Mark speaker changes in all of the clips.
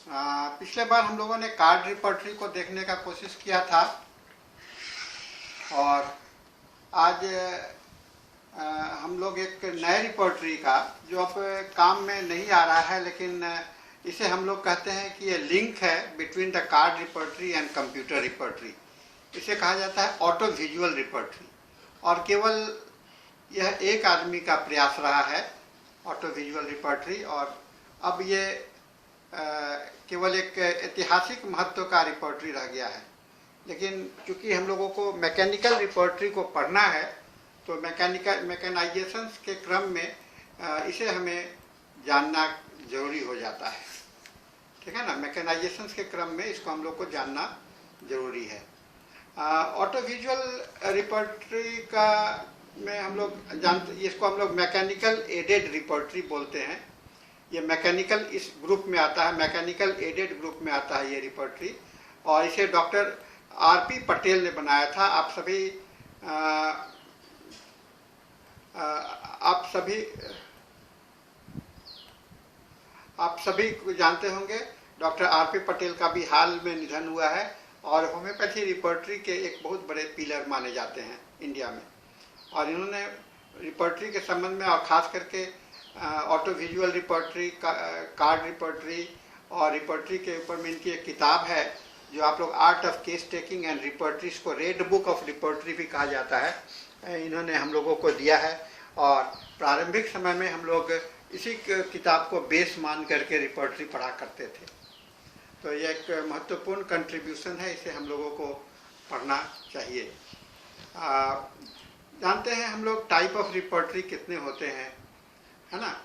Speaker 1: पिछले बार हम लोगों ने कार्ड रिपर्टरी को देखने का कोशिश किया था और आज हम लोग एक नए रिपर्टरी का जो अब काम में नहीं आ रहा है, लेकिन इसे हम लोग कहते हैं कि ये लिंक है between the card repertory and computer repertory. इसे कहा जाता है ऑटो विजुअल रिपर्टरी और केवल यह एक आदमी का प्रयास रहा है ऑटो विजुअल रिपर्टरी, और अब ये केवल एक ऐतिहासिक महत्व का रिपर्टरी रह गया है। लेकिन चूंकि हम लोगों को मैकेनिकल रिपर्टरी को पढ़ना है तो मैकेनाइजेशन के क्रम में इसे हमें जानना जरूरी हो जाता है, ठीक है ना। मैकेनाइजेशन के क्रम में इसको हम लोग को जानना जरूरी है। ऑटो विजुअल रिपर्टरी का में हम लोग जानते, इसको हम लोग मैकेनिकल एडेड रिपर्टरी बोलते हैं। ये मैकेनिकल इस ग्रुप में आता है, मैकेनिकल एडेड ग्रुप में आता है ये रिपर्टरी, और इसे डॉक्टर आरपी पटेल ने बनाया था। आप सभी जानते होंगे, डॉक्टर आरपी पटेल का भी हाल में निधन हुआ है और होम्योपैथी रिपर्टरी के एक बहुत बड़े पिलर माने जाते हैं इंडिया में। और इन्होंने रिपर्टरी के संबंध में और ख़ास करके auto visual repertory, card repertory और रिपर्टरी के ऊपर में इनकी एक किताब है जो आप लोग art of case taking and repertories को रेड बुक ऑफ रिपर्टरी भी कहा जाता है, इन्होंने हम लोगों को दिया है। और प्रारंभिक समय में हम लोग इसी किताब को बेस मान करके रिपर्टरी पढ़ा करते थे। तो ये एक महत्वपूर्ण कंट्रीब्यूशन है, इसे हम लोगों को पढ़ना चाहिए। जानते हैं हम लोग टाइप ऑफ रिपर्टरी कितने होते हैं, है ना।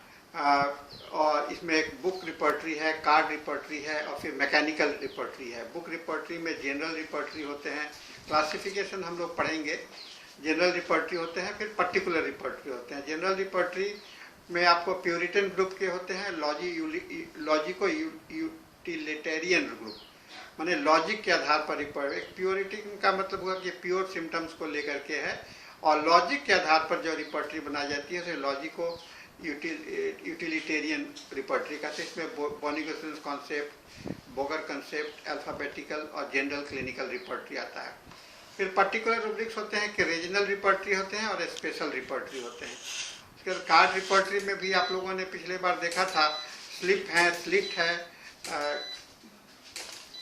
Speaker 1: और इसमें एक बुक रिपर्टरी है, कार्ड रिपर्टरी है और फिर मैकेनिकल रिपर्टरी है। बुक रिपर्टरी में जनरल रिपर्टरी होते हैं, क्लासिफिकेशन हम लोग पढ़ेंगे। जनरल रिपर्टरी होते हैं, फिर पर्टिकुलर रिपर्टरी होते हैं। जनरल रिपर्टरी में आपको प्यूरिटन ग्रुप के होते हैं, लॉजिको यूटिलिटेरियन ग्रुप, माने लॉजिक के आधार पर रिपर्ट। एक प्योरिटन का मतलब हुआ कि प्योर सिम्टम्स को लेकर के है, और लॉजिक के आधार पर जो रिपर्टरी बनाई जाती है उसे लॉजिको यूटिलिटेरियन रिपर्टरी का। इसमें बॉनिगोसेंस कॉन्सेप्ट, बोगर कॉन्सेप्ट, अल्फाबेटिकल और जनरल क्लिनिकल रिपर्टरी आता है। फिर पर्टिकुलर रूब्रिक्स होते हैं कि रीजनल रिपर्टरी होते हैं और स्पेशल रिपर्टरी होते हैं। उसके बाद कार्ड रिपर्टरी में भी आप लोगों ने पिछले बार देखा था, स्लिप है, स्लिट है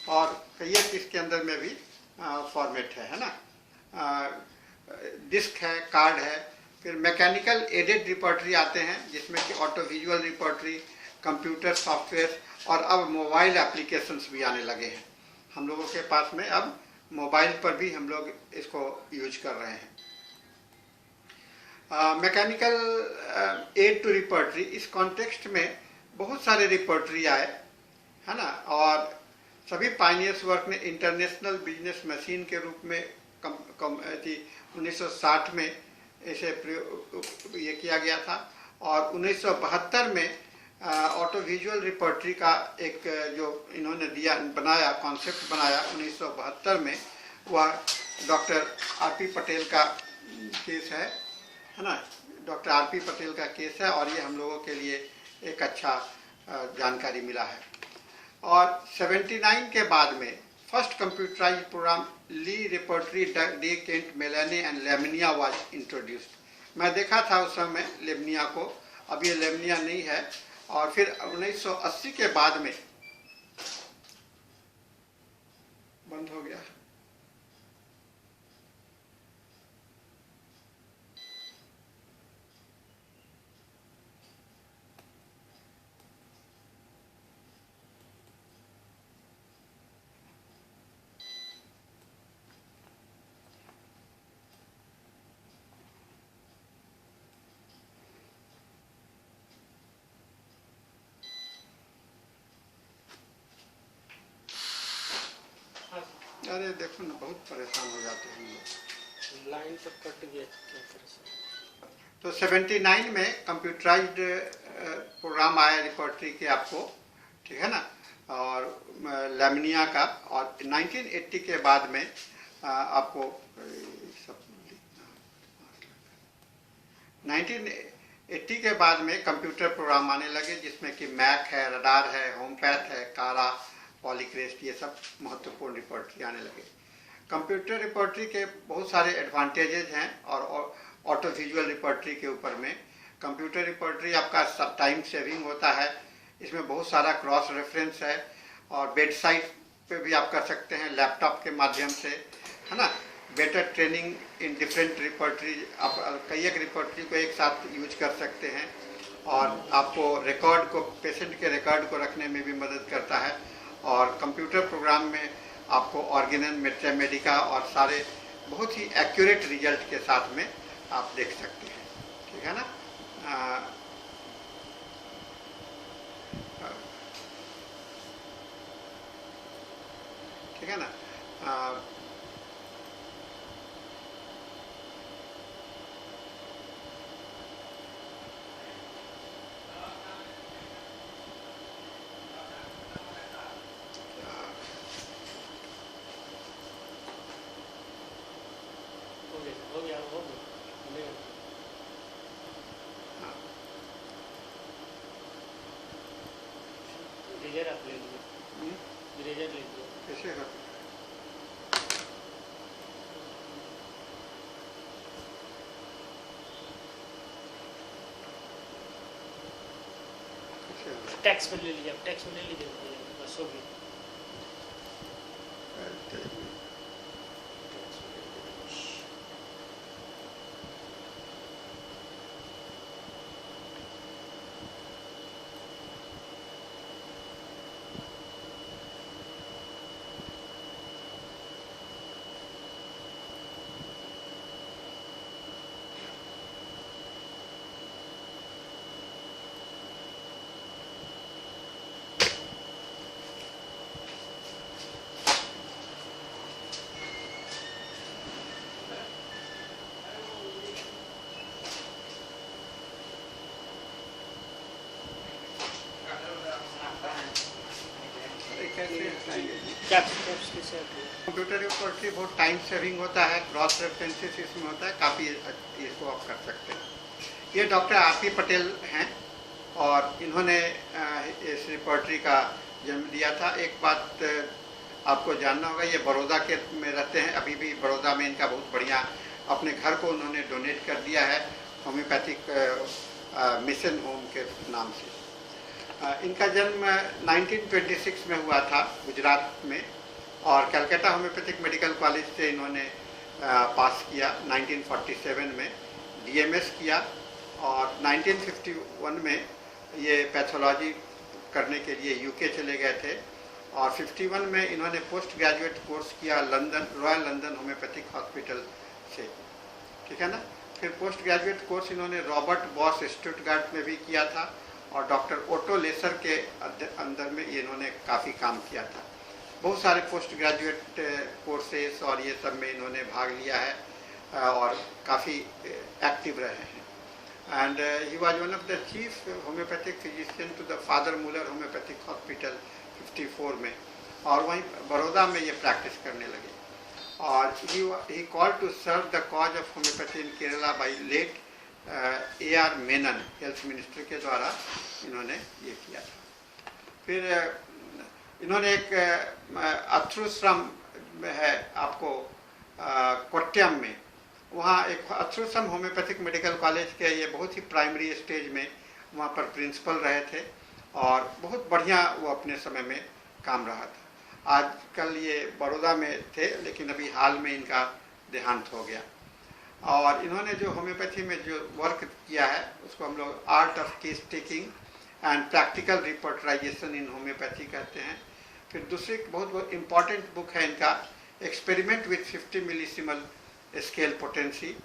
Speaker 1: और कई इसके अंदर में भी फॉर्मेट है ना। डिस्क है, कार्ड है। फिर मैकेनिकल एडेड रिपर्टरी आते हैं जिसमें कि auto visual repertory, computer software और अब मोबाइल एप्लीकेशंस भी आने लगे हैं। हम लोगों के पास में अब मोबाइल पर भी हम लोग इसको यूज कर रहे हैं। मैकेनिकल एड टू रिपर्टरी, इस कॉन्टेक्स्ट में बहुत सारे रिपर्टरी आए, है ना। और सभी पायनियर्स वर्क ने इंटरनेशनल बिजनेस मशीन के रूप में 1960 में इसे ये किया गया था, और 1972 में ऑटो विजुअल रिपर्टरी का एक जो इन्होंने बनाया, कॉन्सेप्ट बनाया 1972 में, वह डॉक्टर आरपी पटेल का केस है ना। डॉक्टर आरपी पटेल का केस है और ये हम लोगों के लिए एक अच्छा जानकारी मिला है। और 79 के बाद में फर्स्ट कंप्यूटराइज्ड प्रोग्राम ली रिपर्टरी डे केंट मेलानी एंड लेमनिया वाज इंट्रोड्यूस्ड। मैं देखा था उस समय लेमनिया को, अब ये लेमनिया नहीं है। और फिर 1980 के बाद में बंद हो गया। अरे देखो ना, बहुत परेशान हो जाते हैं लोग,
Speaker 2: लाइन तो कट गया।
Speaker 1: तो 79 में कंप्यूटराइज्ड प्रोग्राम आया रिपर्टरी के आपको, ठीक है ना, और लेमनिया का। और 1980 के बाद में आपको सब 80 के बाद में कंप्यूटर प्रोग्राम आने लगे, जिसमें कि मैक है, रडार है, होमपैथ है, कारा, पॉलीक्रेस्ट, ये सब महत्वपूर्ण रिपोर्टरी आने लगे। कंप्यूटर रिपोर्टरी के बहुत सारे एडवांटेजेस हैं और ऑटो विजुअल रिपोर्टरी के ऊपर में। कंप्यूटर रिपोर्टरी आपका टाइम सेविंग होता है, इसमें बहुत सारा क्रॉस रेफरेंस है और बेड साइड पे भी आप कर सकते हैं लैपटॉप के माध्यम से, है ना। Better training in different repertory, आप कई एक रिपोर्टरी को एक साथ यूज कर सकते हैं और आपको रिकॉर्ड को, पेशेंट के रिकॉर्ड को रखने में भी मदद करता है। और कंप्यूटर प्रोग्राम में आपको ऑर्गेनन, मैथमेटिका और सारे बहुत ही एक्यूरेट रिजल्ट के साथ में आप देख सकते हैं, ठीक है ना। ठीक है ना।
Speaker 2: इरेजर आप ले लीजिए, इरेजर ले लीजिए।
Speaker 1: कैसे करते?
Speaker 2: टैक्स में ले लीजिए, आप टैक्स में ले लीजिए, बस हो गई।
Speaker 1: कंप्यूटर रिपोर्टरी बहुत टाइम सेविंग होता है, क्रॉस रेफरेंसेस इसमें होता है, काफ़ी इसको आप कर सकते हैं। ये डॉक्टर आर.पी. पटेल हैं और इन्होंने इस रिपोर्टरी का जन्म दिया था। एक बात आपको जानना होगा, ये बड़ौदा के में रहते हैं, अभी भी बड़ौदा में इनका बहुत बढ़िया अपने घर को उन्होंने डोनेट कर दिया है होम्योपैथिक मिशन होम के नाम से। इनका जन्म 1926 में हुआ था गुजरात में और कलकत्ता होम्योपैथिक मेडिकल कॉलेज से इन्होंने पास किया। 1947 में डीएमएस किया और 1951 में ये पैथोलॉजी करने के लिए यूके चले गए थे और 51 में इन्होंने पोस्ट ग्रेजुएट कोर्स किया London, royal London homeopathic hospital से, ठीक है ना। फिर पोस्ट ग्रेजुएट कोर्स इन्होंने रॉबर्ट बॉस स्टुटगार्ट में भी किया था और डॉक्टर ओटो लेसर के अंदर में इन्होंने काफ़ी काम किया था। बहुत सारे पोस्ट ग्रेजुएट कोर्सेस और ये सब में इन्होंने भाग लिया है और काफ़ी एक्टिव रहे हैं। And he was one of the chief homoeopathic physician to the Father Muller homoeopathic hospital 54 में और वहीं बड़ौदा में ये प्रैक्टिस करने लगे। और he called to serve the cause of homoeopathy in Kerala by late A.R. Menon, health minister के द्वारा इन्होंने ये किया था। फिर इन्होंने एक अथ्रुश्रम है आपको कोट्यम में, वहाँ एक अथ्रुश्रम होम्योपैथिक मेडिकल कॉलेज के ये बहुत ही प्राइमरी स्टेज में वहाँ पर प्रिंसिपल रहे थे और बहुत बढ़िया वो अपने समय में काम रहा था। आजकल ये बड़ौदा में थे लेकिन अभी हाल में इनका देहांत हो गया। और इन्होंने जो होम्योपैथी में जो वर्क किया है उसको हम लोग art of case taking and practical repertorization in homoeopathy कहते हैं। फिर दूसरी बहुत इम्पॉर्टेंट बुक है इनका experiment with 50 millesimal scale potency.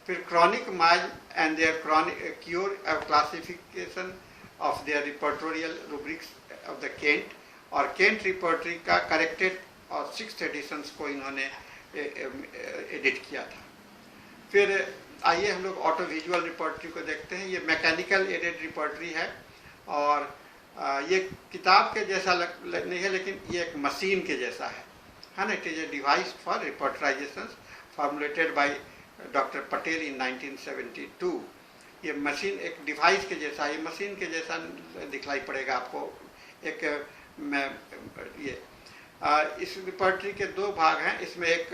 Speaker 1: फिर chronic miasms and their chronic cure classification of their repertorial rubrics of the Kent और केंट रिपोर्टरी का करेक्टेड और 6 एडिशंस को इन्होंने एडिट किया था। फिर आइए हम लोग ऑटो विजुअल रिपोर्टरी को देखते हैं। ये मैकेनिकल एडेड रिपोर्टरी है और ये किताब के जैसा नहीं है लेकिन ये एक मशीन के जैसा है ना। It is a device for repertorization formulated by doctor Patel in 1972 ये मशीन एक डिवाइस के जैसा, ये मशीन के जैसा दिखलाई पड़ेगा आपको। एक मैं ये इस रिपर्टरी के दो भाग हैं। इसमें एक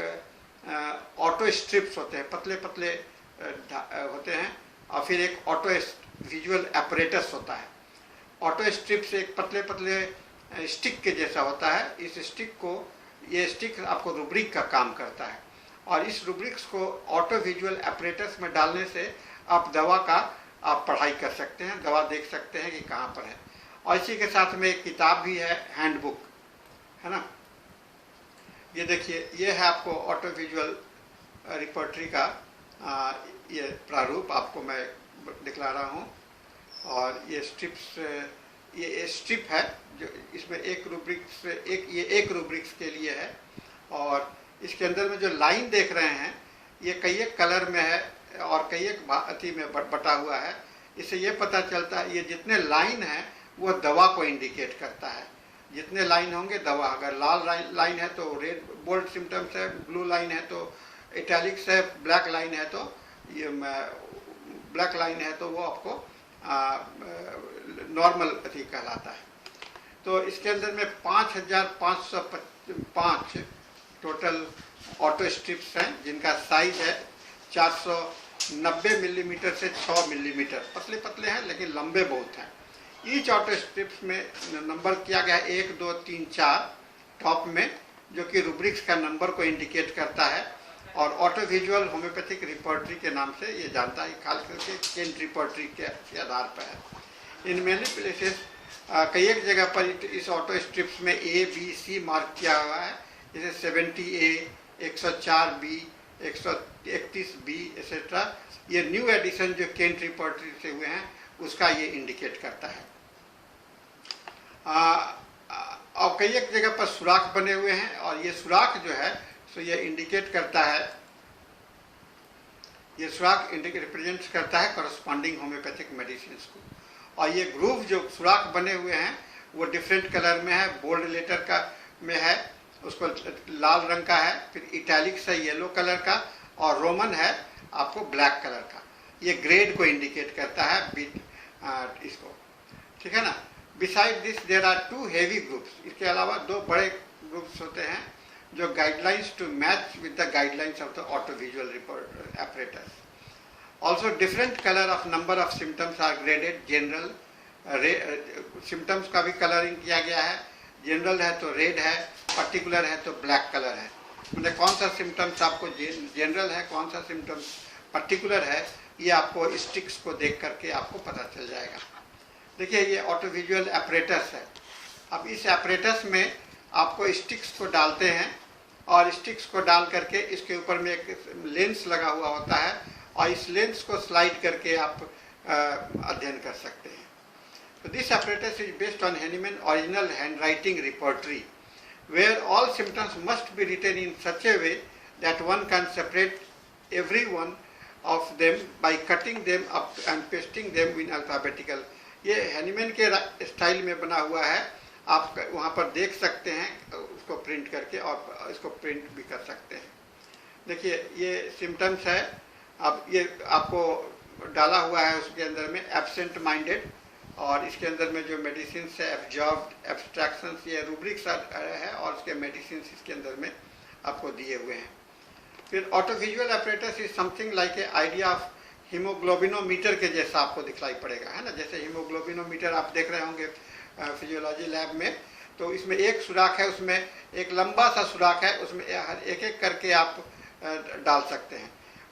Speaker 1: ऑटो स्ट्रिप्स होते हैं, पतले पतले होते हैं, और फिर एक ऑटो विजुअल एपरेटस होता है। ऑटो स्ट्रिप्स एक पतले पतले स्टिक के जैसा होता है। इस स्टिक को, ये स्टिक आपको रूब्रिक का काम करता है, और इस रूब्रिक्स को ऑटो विजुअल एपरेटस में डालने से आप दवा का आप पढ़ाई कर सकते हैं, दवा देख सकते हैं कि कहाँ पर है। और इसी के साथ में एक किताब भी है, हैंडबुक है ना। ये देखिए, ये है आपको ऑटो विजुअल रिपर्टरी का ये प्रारूप आपको मैं दिखला रहा हूँ। और ये स्ट्रिप्स, ये स्ट्रिप है जो इसमें एक रूब्रिक्स, ये एक रूब्रिक्स के लिए है। और इसके अंदर में जो लाइन देख रहे हैं ये कई एक कलर में है और कई एक अति में बटा हुआ है। इससे ये पता चलता है ये जितने लाइन है वो दवा को इंडिकेट करता है। जितने लाइन होंगे दवा, अगर लाल लाइन है तो रेड बोल्ड सिम्टम्स है, ब्लू लाइन है तो इटैलिक्स है, ब्लैक लाइन है तो ये ब्लैक लाइन है तो वो आपको नॉर्मल अति कहलाता है। तो इसके अंदर में 5505 टोटल ऑटो स्ट्रिप्स हैं, जिनका साइज है 490 मिलीमीटर से 6 मिलीमीटर। पतले पतले हैं लेकिन लंबे बहुत हैं। ईच ऑटो स्ट्रिप्स में नंबर किया गया 1 2 3 4 टॉप में, जो कि रूब्रिक्स का नंबर को इंडिकेट करता है। और ऑटो विजुअल होम्योपैथिक रिपर्टरी के नाम से ये जानता है, खास करके केंट रिपर्टरी के आधार पर है। इन मेनी प्लेसेस कई एक जगह पर इस ऑटो स्ट्रिप्स में A B C मार्क किया हुआ है, जैसे 70A, 104B, 131B एक्सेट्रा। ये न्यू एडिशन जो केंट रिपर्टरी से हुए हैं उसका ये इंडिकेट करता है। और कई एक जगह पर सुराख बने हुए हैं, और ये सुराख जो है तो ये इंडिकेट करता है, ये सुराख रिप्रेजेंट करता है कॉरस्पॉन्डिंग होम्योपैथिक मेडिसिन को। और ये ग्रूव जो सुराख बने हुए हैं वो डिफरेंट कलर में है। बोल्ड लेटर का में है, उसको लाल रंग का है, फिर इटैलिक्स है येलो कलर का, और रोमन है आपको ब्लैक कलर का। ये ग्रेड को इंडिकेट करता है इसको, ठीक है ना। Beside this there are 2 heavy groups. इसके अलावा 2 बड़े ग्रुप्स होते हैं जो guidelines to match with the guidelines of the auto visual report apparatus. Also different colour of number of symptoms are graded. General symptoms का भी कलरिंग किया गया है। जनरल है तो रेड है, पर्टिकुलर है तो ब्लैक कलर है। मतलब कौन सा सिम्टम्स आपको जनरल है, कौन सा सिम्टम्स पर्टिकुलर है, ये आपको स्टिक्स को देख करके आपको पता चल जाएगा। देखिए, ये ऑटो विजुअल एपरेटस है। अब इस एपरेटस में आपको स्टिक्स को डालते हैं, और स्टिक्स को डाल करके इसके ऊपर में एक लेंस लगा हुआ होता है, और इस लेंस को स्लाइड करके आप अध्ययन कर सकते हैं। तो this apparatus is based on Hahnemann original handwriting repertory, where all symptoms must be written in such a way that one can separate every one of them by cutting them up and pasting them in alphabetical। ये Hahnemann के style में बना हुआ है, आप वहाँ पर देख सकते हैं उसको प्रिंट करके, और इसको प्रिंट भी कर सकते हैं। देखिए, ये सिम्टम्स है। अब ये आपको डाला हुआ है उसके अंदर में एब्सेंट माइंडेड, और इसके अंदर में जो मेडिसिन है एब्जॉर्ब्ड, एब्स्ट्रैक्शंस, ये रूब्रिक्स है, और उसके मेडिसिन इसके अंदर में आपको दिए हुए हैं। फिर auto visual apparatus is something like a idea of haemoglobinometer के जैसा आपको दिखलाई पड़ेगा, है ना। जैसे हीमोग्लोबिनोमीटर आप देख रहे होंगे फिजियोलॉजी लैब में, तो इसमें एक सुराख है, उसमें एक लंबा सा सुराख है, उसमें एक एक करके आप डाल सकते हैं।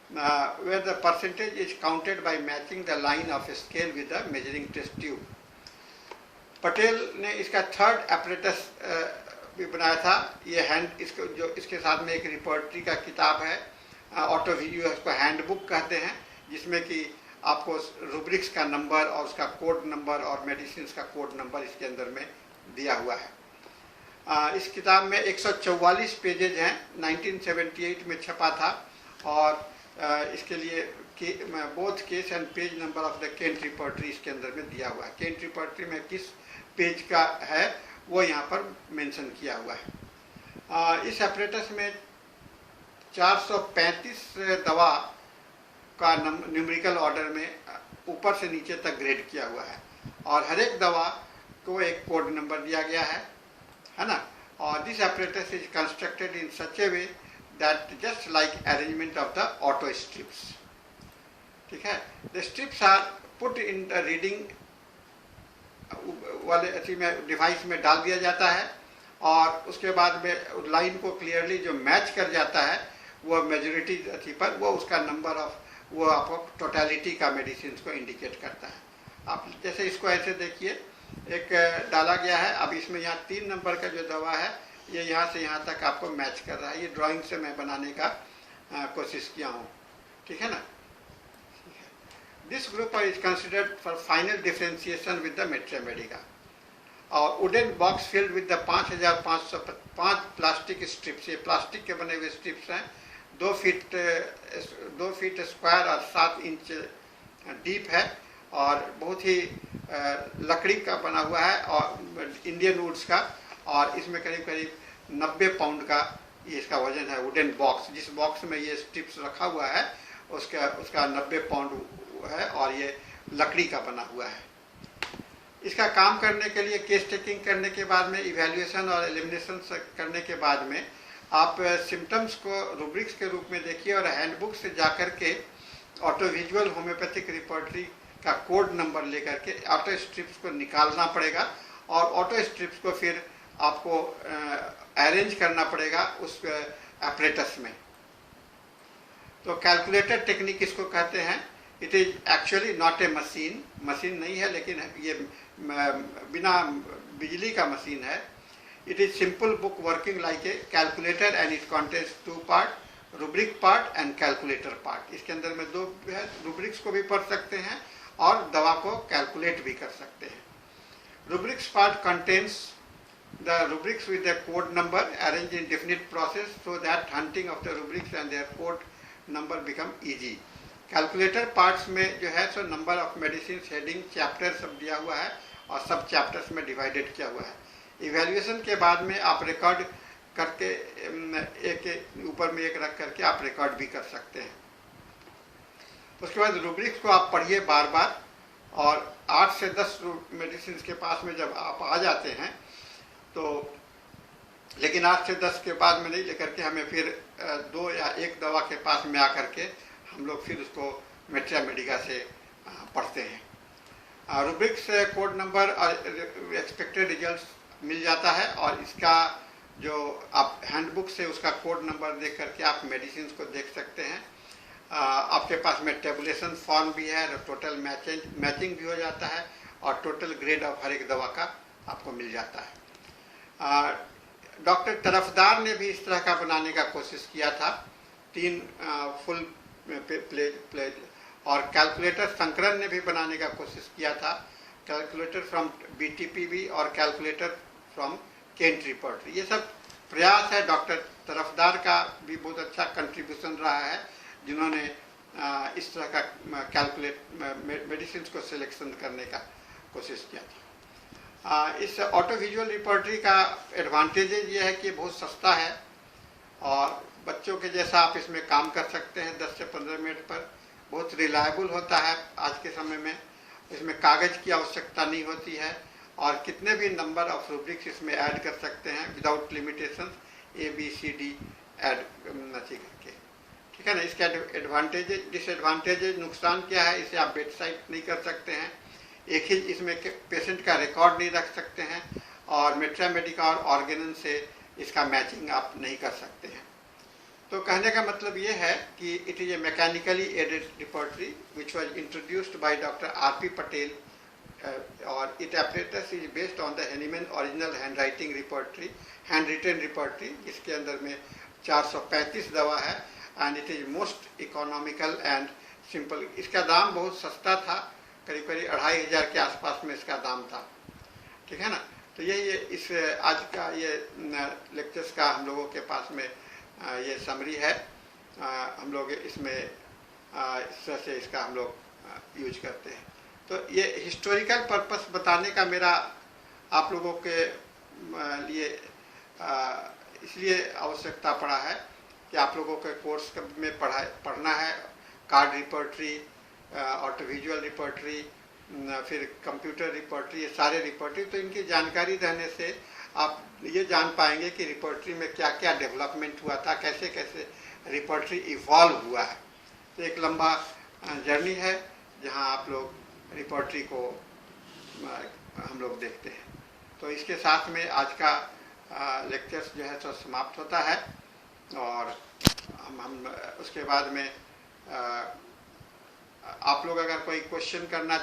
Speaker 1: Where the percentage is counted by matching the line of a scale with the measuring test tube। Patel ने इसका थर्ड एपरेटस भी बनाया था। ये हैंड इसको जो इसके साथ में एक रिपोर्टरी का किताब है, ऑटो विजुअल, उसको हैंडबुक कहते हैं, जिसमें कि आपको रूब्रिक्स का नंबर और उसका कोड नंबर और मेडिसिन का कोड नंबर इसके अंदर में दिया हुआ है। इस किताब में 144 पेजेज हैं, 1978 में छपा था, और इसके लिए both case and page number of the Kent repertory इसके अंदर में दिया हुआ है। केंट रिपर्टरी में किस पेज का है वो यहाँ पर मेंशन किया हुआ है। इस एपरेटस में 435 दवा का न्यूमेरिकल ऑर्डर में ऊपर से नीचे तक ग्रेड किया हुआ है और हर एक दवा को एक कोड नंबर दिया गया है ना। और this apparatus is constructed in such a way that just like arrangement of the auto strips. ठीक है, the strips are put in the reading वाले अथी में डिवाइस में डाल दिया जाता है और उसके बाद में लाइन को क्लियरली जो मैच कर जाता है वो मेजोरिटी अथी पर वो उसका नंबर ऑफ वो आपको टोटलिटी का मेडिसिन को इंडिकेट करता है। आप जैसे इसको ऐसे देखिए, एक डाला गया है, अब इसमें यहाँ 3 नंबर का जो दवा है ये यहाँ से यहाँ तक आपको मैच कर रहा है। ये ड्राइंग से मैं बनाने का कोशिश किया हूँ, ठीक है ना। This group is considered for final differentiation with the materia medica. और wooden box filled with the 5505 plastic strips, ये प्लास्टिक के बने हुए स्ट्रिप्स हैं, 2 फीट स्क्वायर और 7 इंच डीप है और बहुत ही लकड़ी का बना हुआ है और इंडियन वुड्स का, और इसमें करीब करीब 90 पाउंड का ये इसका वजन है। वुडन बॉक्स, जिस बॉक्स में ये स्ट्रिप्स रखा हुआ है उसका 90 पाउंड है और ये लकड़ी का बना हुआ है। इसका काम करने के लिए केस टेकिंग करने के बाद में इवैल्यूएशन और एलिमिनेशन करने के बाद में आप सिम्टम्स को रूब्रिक्स के रूप में देखिए और हैंडबुक से जाकर के ऑटो विजुअल होम्योपैथिक रिपोर्टरी का कोड नंबर लेकर के ऑटो स्ट्रिप्स को निकालना पड़ेगा और ऑटो स्ट्रिप्स को फिर आपको अरेंज करना पड़ेगा उस एपरेटस में। तो कैलकुलेटर टेक्निक इसको कहते हैं। It is actually not a machine, machine नहीं है लेकिन ये बिना बिजली का मशीन है। It is simple book working like a calculator and it contains 2 part, rubric part and calculator part. इसके अंदर में 2 है, रूब्रिक्स को भी पढ़ सकते हैं और दवा को कैलकुलेट भी कर सकते हैं। Rubrics part contains the rubrics with their code number arranged in definite process so that hunting of the rubrics and their code number become easy. Calculator parts में जो है so number of medicine, heading, chapter सब दिया हुआ है और सब chapters में डिवाइडेड किया हुआ है। इवैल्यूएशन के बाद में आप रिकॉर्ड करके एक ऊपर में एक रख करके आप रिकॉर्ड भी कर सकते हैं। उसके बाद रूब्रिक्स को आप पढ़िए बार बार और 8 से 10 मेडिसिन के पास में जब आप आ जाते हैं तो, लेकिन 8 से 10 के बाद में नहीं लेकर के हमें फिर 2 या 1 दवा के पास में आकर के हम लोग फिर उसको मेट्रा मेडिका से पढ़ते हैं। रूब्रिक्स कोड नंबर और एक्सपेक्टेड रिजल्ट्स मिल जाता है और इसका जो आप हैंडबुक से उसका कोड नंबर देख करके आप मेडिसिन को देख सकते हैं। आपके पास में टेबुलेशन फॉर्म भी है, टोटल मैचिंग भी हो जाता है और टोटल ग्रेड ऑफ हर एक दवा का आपको मिल जाता है। डॉक्टर तरफदार ने भी इस तरह का बनाने का कोशिश किया था, 3 फुल प्लेज, और कैलकुलेटर शंकरन ने भी बनाने का कोशिश किया था, कैलकुलेटर फ्रॉम BTPB और कैलकुलेटर फ्रॉम केंट रिपोर्ट। ये सब प्रयास है। डॉक्टर तरफदार का भी बहुत अच्छा कंट्रीब्यूशन रहा है जिन्होंने इस तरह का मेडिसिन को सिलेक्शन करने का कोशिश किया था। इस ऑटो विजुअल रिपोर्टरी का एडवांटेज ये है कि बहुत सस्ता है और बच्चों के जैसा आप इसमें काम कर सकते हैं 10 से 15 मिनट पर। बहुत रिलायबल होता है आज के समय में, इसमें कागज़ की आवश्यकता नहीं होती है और कितने भी नंबर ऑफ रूब्रिक्स इसमें ऐड कर सकते हैं विदाउट लिमिटेशन, ABCD ऐड नहीं करके, ठीक है ना। इसका एडवांटेज, डिसएडवांटेज, नुकसान क्या है, इसे आप बेड साइड नहीं कर सकते हैं, एक ही इसमें पेशेंट का रिकॉर्ड नहीं रख सकते हैं और मेट्रा मेडिका और ऑर्गेनन से इसका मैचिंग आप नहीं कर सकते हैं। तो कहने का मतलब ये है कि it is a mechanically aided repertory which was introduced by doctor R.P. Patel और it apparatus is based on the Hahnemann original handwriting repertory, handwritten repertory, जिसके अंदर में 435 दवा है and it is most economical and simple. इसका दाम बहुत सस्ता था, करीब करीब 2500 के आसपास में इसका दाम था, ठीक है ना। तो ये इस आज का ये लेक्चर्स का हम लोगों के पास में ये समरी है। हम लोग इसमें इस तरह से इसका हम लोग यूज करते हैं। तो ये हिस्टोरिकल पर्पस बताने का मेरा आप लोगों के लिए इसलिए आवश्यकता पड़ा है कि आप लोगों के कोर्स में पढ़ना है card repertory, auto visual repertory, फिर कंप्यूटर रिपोर्टरी, ये सारे रिपोर्टरी, तो इनकी जानकारी रहने से आप ये जान पाएंगे कि रिपोर्टरी में क्या क्या डेवलपमेंट हुआ था, कैसे कैसे रिपोर्टरी इवॉल्व हुआ है। तो एक लंबा जर्नी है जहां आप लोग रिपोर्टरी को हम लोग देखते हैं। तो इसके साथ में आज का लेक्चर्स जो है तो समाप्त होता है, और हम उसके बाद में आप लोग अगर कोई क्वेश्चन करना